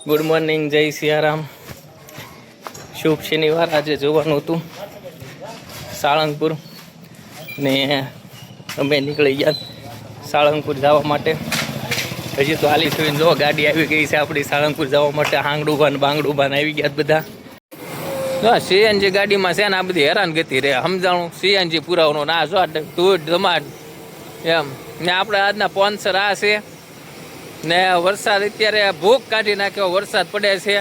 Good morning, જય સિયારામ. શુભ શનિવાર. આજે જોવાનું હતું સાળંગપુર ને અમે નીકળી ગયા સાળંગપુર જવા માટે. હજી તો હાલી થઈને જો ગાડી આવી ગઈ છે આપણી સાળંગપુર જવા માટે. હાંગડુભાન બાંગડુભાન આવી ગયા બધા. સીએનજી ગાડીમાં છે ને આ બધી હેરાનગતિ રહે. સમજાણું સીએનજી પુરાવાનો ના જો તું જમાડ એમ ને. આપણે આજના સ્પોન્સર આ છે ને. વરસાદ અત્યારે ભૂખ કાઢી નાખ્યો, વરસાદ પડે છે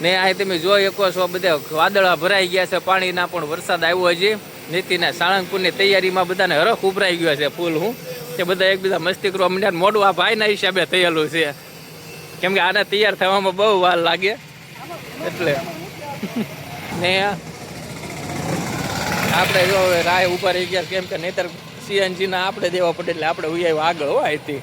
ને. અહીં તમે જોઈ શકો છો બધા વાદળા ભરાઈ ગયા છે પાણીના, પણ વરસાદ આવ્યો હજી નથી ને. સાળંગપુરની તૈયારીમાં બધાને હરખ ઉભરાઈ ગયો છે ફૂલ. હું કે બધા એકબીજા મસ્તી કરવા માંડ્યા. મોડું આ ભાઈના હિસાબે થયેલું છે, કેમ કે આને તૈયાર થવામાં બહુ વાર લાગે એટલે ને. આપણે જો રાહ ઉભા રહી ગયા, કેમ કે નહીતર સીએનજીના આપણે દેવા પડે એટલે આપણે ઉયાવ આગળ હોય હતી.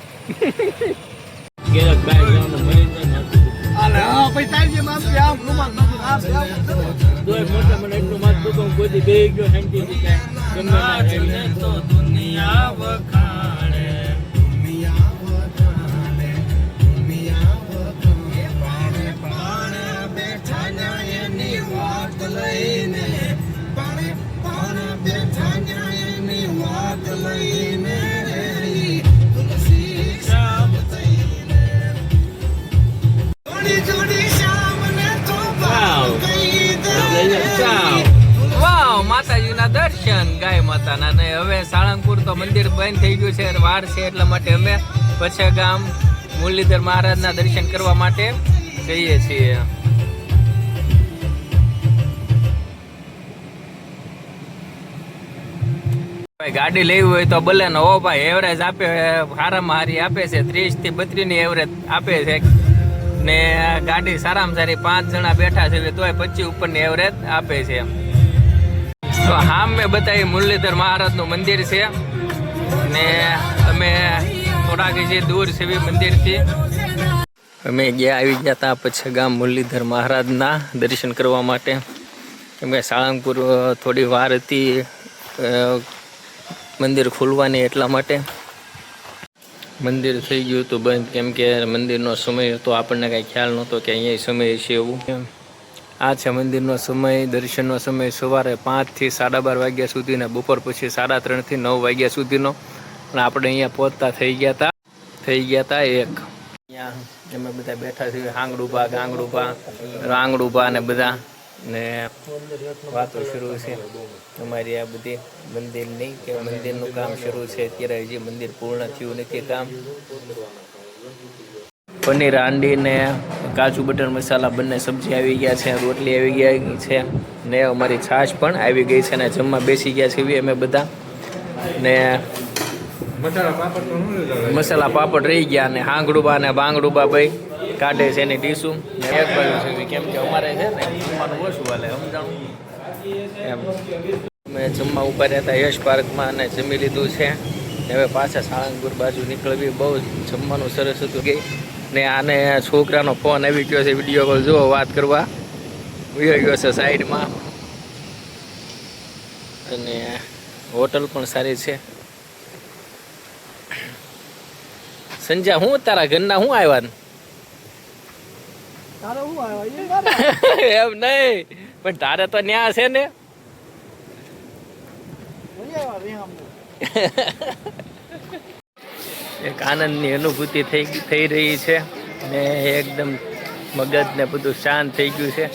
માતાજીના દર્શન ગાય માતાના. ને હવે સાળંગપુર તો મંદિર બંધ થઈ ગયું છે, વાર છે, એટલા માટે અમે પછી ગામ મુરલીધર મહારાજના દર્શન કરવા માટે જઈએ છીએ. ગાડી લેવી હોય તો ભલે ને. ઓ ભાઈ એવરેજ આપે, હારામાં હારી આપે છે 30 થી 32 ની એવરેજ આપે છે ને. ગાડી સારામાં સારી 5 જણા બેઠા છે તોય 25 ઉપરની એવરેજ આપે છે. તો હા મેં બતાવી મુરલીધર મહારાજનું મંદિર છે ને. અમે થોડાક જે દૂર છે મંદિરથી અમે આવી ગયા હતા પછી ગામ મુરલીધર મહારાજના દર્શન કરવા માટે. કેમ કે સાળંગપુર થોડી વાર હતી મંદિર ખુલવાની, એટલા માટે. મંદિર થઈ ગયું હતું બંધ, કેમ કે મંદિરનો સમય હતો, આપણને કાંઈ ખ્યાલ નહોતો કે અહીંયા સમય છે એવું. આ છે મંદિરનો સમય. દર્શનનો સમય સવારે 5 થી 12:30 વાગ્યા સુધી ને બપોર પછી 3:30 થી 9 વાગ્યા સુધીનો. અને આપણે અહીંયા પહોંચતા થઈ ગયા હતા 1. અહીંયા અમે બધા બેઠા છીએ, આંગડુભા ને બધા ને વાતો શરૂ છે અમારી. આ બધી મંદિરની કે મંદિરનું કામ શરૂ છે અત્યારે. હજી મંદિર પૂર્ણ થયું નથી કામ. પનીર હાંડી ને કાજુ બટર મસાલા બંને સબ્જી આવી ગયા છે, રોટલી આવી ગયા છે ને અમારી છાશ પણ આવી ગઈ છે ને. જમવા બેસી ગયા છે અમે બધા ને. મસાલા પાપડ રહી ગયા ને. હાંગડુબા ને બાંગડુબા ભાઈ કાઢે છે એની ડીશું ને. એક બાજુ છે, કેમ કે અમારે છે ને જમવાનું ઓછું હાલે, સમજાણું એમ. અમે જમવા ઉપર રહેતા યશ પાર્કમાં અને જમી લીધું છે ને. હવે પાછા સાળંગપુર બાજુ નીકળવી. બહુ જમવાનું સરસ હતું ગઈ ને. આને છોકરાનો ફોન આવી ગયો છે, વિડીયો કોલ જો વાત કરવા વયો ગયો છે સાઈડમાં. અને હોટલ પણ સારી છે. સંજય હું તારા ઘરના હું આવ્યા એમ નહીં, પણ તારે તો ન્યા છે ને. એક આનંદની અનુભૂતિ થઈ રહી છે ને. એકદમ મગજ ને બધું શાંત થઈ ગયું છે.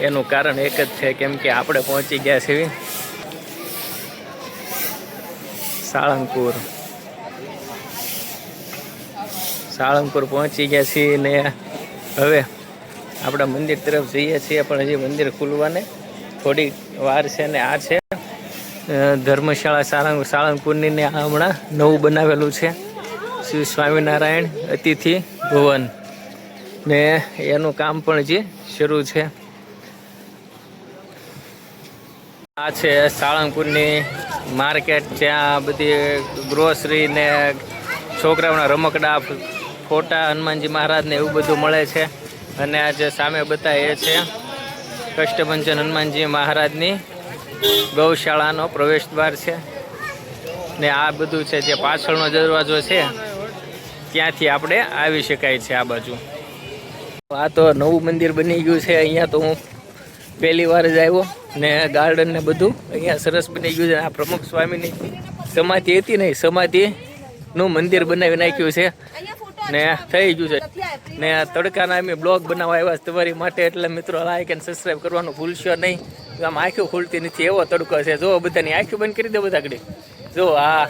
એનું કારણ એક જ છે, કેમ કે આપણે પહોંચી ગયા છીએ સાળંગપુર. સાળંગપુર પહોંચી ગયા છીએ ને હવે આપણે મંદિર તરફ જઈએ છીએ, પણ હજી મંદિર ખુલવાને થોડી વાર છે ને. આ છે ધર્મશાળા સાળંગપુરની ને. આ હમણાં નવું બનાવેલું છે શ્રી સ્વામિનારાયણ અતિથિ ભવન ને. એનું કામ પણ હજી શરૂ છે. આ છે સાળંગપુરની માર્કેટ, જ્યાં બધી ગ્રોસરી ને છોકરાઓના રમકડા, ફોટા, હનુમાનજી મહારાજને એવું બધું મળે છે. અને આ જે સામે બતાવે એ છે કષ્ટભંજન હનુમાનજી મહારાજની ગૌશાળાનો પ્રવેશ દ્વાર છે ને આ બધું છે જે પાછળનો દરવાજો છે ત્યાંથી આપણે આવી શકાય છે આ બાજુ। આ તો નવું મંદિર બની ગયું છે. અહીંયા તો હું પહેલી વાર જ આવ્યો ને ગાર્ડન ને બધું અહીંયા સરસ બની ગયું છે. આ પ્રમુખ સ્વામીની સમાધિ હતી ને, સમાધિનું મંદિર બનાવી નાખ્યું છે ને થઈ ગયું છે. ને તડકાના અમે બ્લોગ બનાવવા આવ્યા તમારી માટે, એટલે મિત્રો લાઈક અને સબસ્ક્રાઈબ કરવાનું ભૂલશો નહીં. આમ આંખો ખુલતી નથી, એવો તડકો છે. જો બધાની આંખો બંધ કરી દે બધા ઘડી. જો આ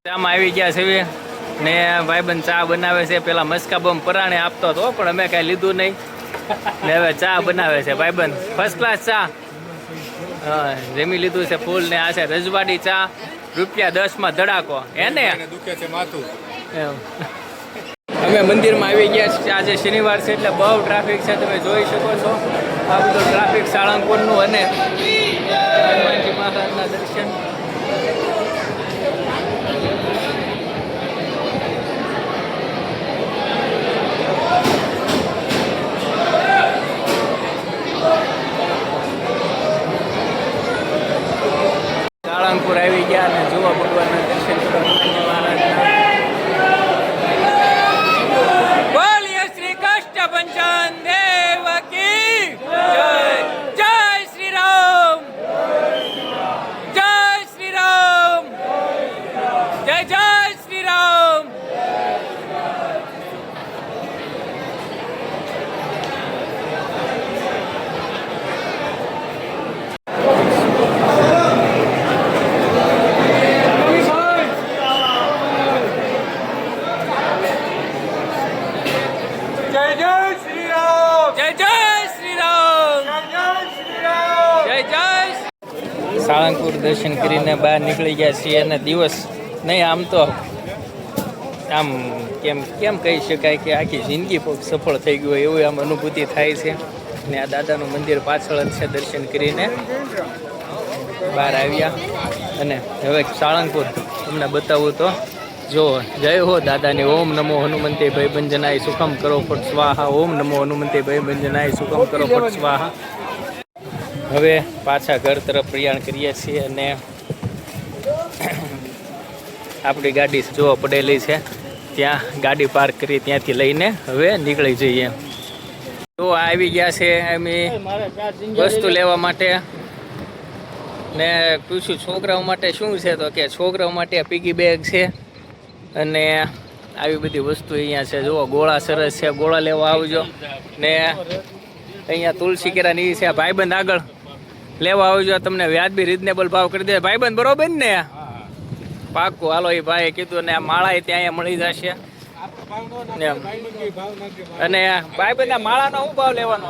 ચામાં આવી ગયા છે ને ભાઈબંધ ચા બનાવે છે. પેલા મસ્કા બમ પરાણે આપતો હતો પણ અમે કાંઈ લીધું નહીં ને હવે ચા બનાવે છે ભાઈબંધ. ફર્સ્ટ ક્લાસ ચા જમી લીધું છે ફૂલ. ને આ છે રજવાડી ચા, ₹10 ધડાકો. એને દુખે છે માથું. અમે મંદિરમાં આવી ગયા છીએ. આજે શનિવાર છે એટલે બહુ ટ્રાફિક છે, તમે જોઈ શકો છો. આ બધું ટ્રાફિક સાળંગપુરનું. અને હનુમાનજી મહારાજના દર્શન. સાળંગપુર આવી ગયા અને જોવા ભગવાનના દર્શન કરો હનુમાનજી મહારાજના. બોલીએ શ્રી કષ્ટભંજન દેવ કી જય. જય શ્રી રામ, જય શ્રી રામ, જય જય શ્રી રામ. સાળંગપુર દર્શન કરીને બહાર નીકળી ગયા છીએ. અને દિવસ નહીં, આમ તો આમ કેમ કહી શકાય કે આખી જિંદગી સફળ થઈ ગયું એવું આમ અનુભૂતિ થાય છે. ને આ દાદાનું મંદિર પાછળ જ છે. દર્શન કરીને બહાર આવ્યા અને હવે સાળંગપુર તમને બતાવું તો જો જય હો દાદાની. ઓમ નમો હનુમંતે ભયભંજનાય સુખમ કરો ફટ સ્વાહા. ઓમ નમો હનુમંતે ભયભંજનાય સુખમ કરો ફટ સ્વાહા. હવે પાછા ઘર તરફ પ્રયાણ કરીએ છીએ. અને આપણી ગાડી જોવા પડેલી છે, ત્યાં ગાડી પાર્ક કરી ત્યાંથી લઈને હવે નીકળી જઈએ. તો આવી ગયા છે અમે વસ્તુ લેવા માટે. ને પૂછ્યું છોકરાઓ માટે શું છે, તો કે છોકરાઓ માટે પીગી બેગ છે અને આવી બધી વસ્તુ અહીંયા છે. જુઓ ગોળા સરસ છે, ગોળા લેવા આવજો. ને અહીંયા તુલસી કેરાની છે. ભાઈબંધ આગળ લેવા આવજો, તમને વ્યાજબી રીઝનેબલ ભાવ કરી દે ભાઈબંધ, બરોબર ને? પાકું. હાલો એ ભાઈ કીધું. ને માળા ત્યાં મળી જશે. અને ભાઈબંધ માળાનો શું ભાવ લેવાનો?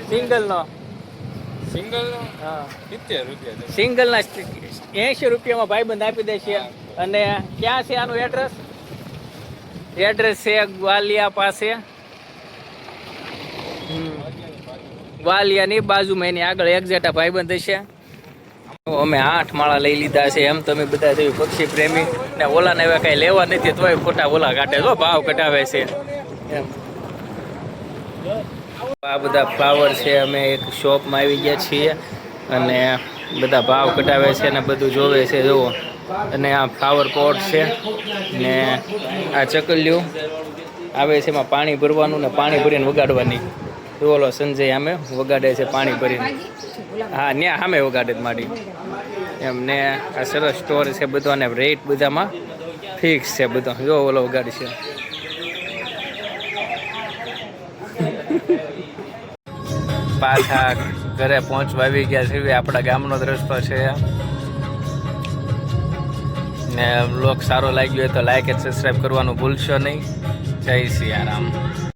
સિંગલનો હા 70 રૂપિયા. સિંગલના 80 રૂપિયામાં ભાઈબંધ આપી દેશે. અને ક્યાં છે આનું એડ્રેસ? એડ્રેસ છે ગ્વાલિયા પાસે, વાલિયાની બાજુમાં, એની આગળ એક્ઝેક્ટ ભાઈબંધ હશે. અમે 8 માળા લઈ લીધા છે. એમ તમે બધા જેવી પક્ષી પ્રેમી ને ઓલાને હવે કઈ લેવા નથી તોય ખોટા ઓલા કાઢે, જો ભાવ કટાવે છે એમ. આ બધા ફ્લાવર છે. અમે એક શોપમાં આવી ગયા છીએ અને બધા ભાવ કટાવે છે ને બધું જોવે છે. જુઓ. અને આ ફ્લાવર પોટ છે ને આ ચકલિયું આવે છે. એમાં પાણી ભરવાનું ને પાણી ભરીને વગાડવાની. ઓલો સંજય આમે વગાડે છે પાણી ભરીને. હા ત્યાં સામે વગાડે જ માડી એમ. ને આ સરસ સ્ટોર છે બધો અને રેટ બધામાં ફિક્સ છે બધો. જો ઓલો વગાડ છે. પાછા ઘરે પહોંચવા આવી ગયા છે. આપણા ગામનો જ રસ્તો છે. ને બ્લોગ સારો લાગ્યો હોય તો લાઈક અને સબસ્ક્રાઈબ કરવાનું ભૂલશો નહીં. જય સિયારામ.